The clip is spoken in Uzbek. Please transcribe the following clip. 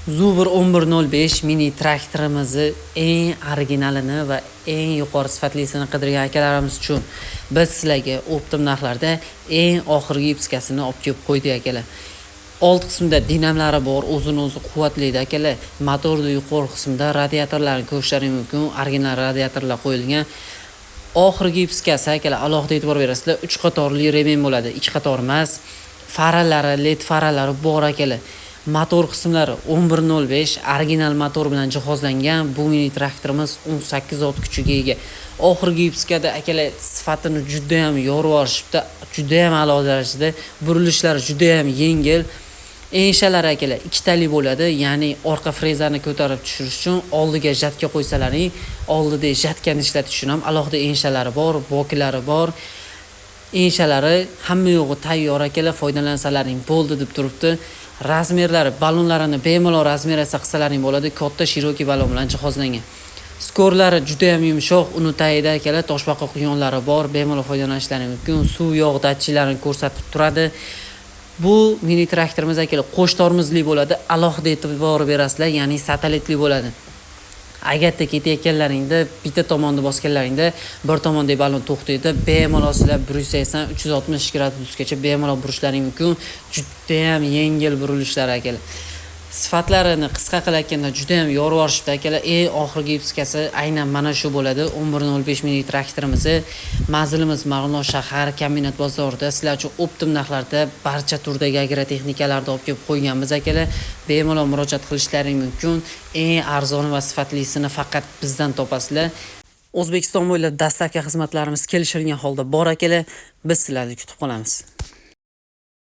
Zubr 1105 mini traktorimizni eng originalini va eng yuqori sifatlisini qidirgan akalarimiz uchun biz sizlarga optim narxlarda eng oxirgi ipskasini olib kelib qo'ydik akalar. Old qismida dinamlari bor, o'zini-o'zi quvvatli akalar. Motorning yuqori qismida radiatorlarni ko'rishlaringiz mumkin. Original radiatorlar qo'yilgan. Oxirgi ipskasi akalar, alohida e'tibor berasizlar, 3 qatorli remen bo'ladi, 2 qator emas. Faralari, LED faralari bor akalar. Motor qismlari 1105 original motor bilan jihozlangan. Bu mini traktorimiz 18 ot kuchiga ega. Oxirgi ipskada akalar sifatini juda ham yorib olishibdi. Juda ham a'lo darajada, burilishlari juda ham yengil. Enshalar akalar ikkitali bo'ladi, ya'ni orqa frezani ko'tarib tushirish uchun oldiga jatka qo'ysalaring, oldida jatkani ishlatish uchun ham alohida enshalari bor, boklari bor. Enshalari hamma yo'g'i tayyor akalar, foydalansalaring bo'ldi deb turibdi. Razmerlari, ballonlarini bemalol razmerasa qilsalaring bo'ladi, katta shiroki ballon bilan jihozlangan. Skorlari juda ham yumshoq, uni tagida akalar toshbaqa quyonlari bor, bemalol foydalanishlaring mumkin. Suv, yog' datchiklarini ko'rsatib turadi. Bu mini traktorimiz akalar qo'sh tormozli bo'ladi, alohida e'tibor berasizlar, ya'ni satelitli bo'ladi. Agarda ketayotganlaringda bitta tomonni bosganlaringda bir tomondagi ballon to'xtaydi, bemalol sizlar 180 360 gradusgacha bemalol burishlaring mumkin. Juda ham yengil burilishlar akalar. Sifatlarini qisqa qilayotganda juda ham yorib olishibdi akalar. Eng oxirgi ipskasi aynan mana shu bo'ladi. 1105 mini traktorimizni manzilimiz Mag'nor shahar kombinat bozorida sizlar uchun optim narxlarda barcha turdagi agrotexnikalarni olib kelib qo'yganmiz akalar. Bemalol murojaat qilishlaring mumkin. Eng arzon va sifatlisini faqat bizdan topasizlar. O'zbekiston bo'ylab dastavka xizmatlarimiz kelishilgan holda bor akalar. Biz sizlarni kutib qolamiz.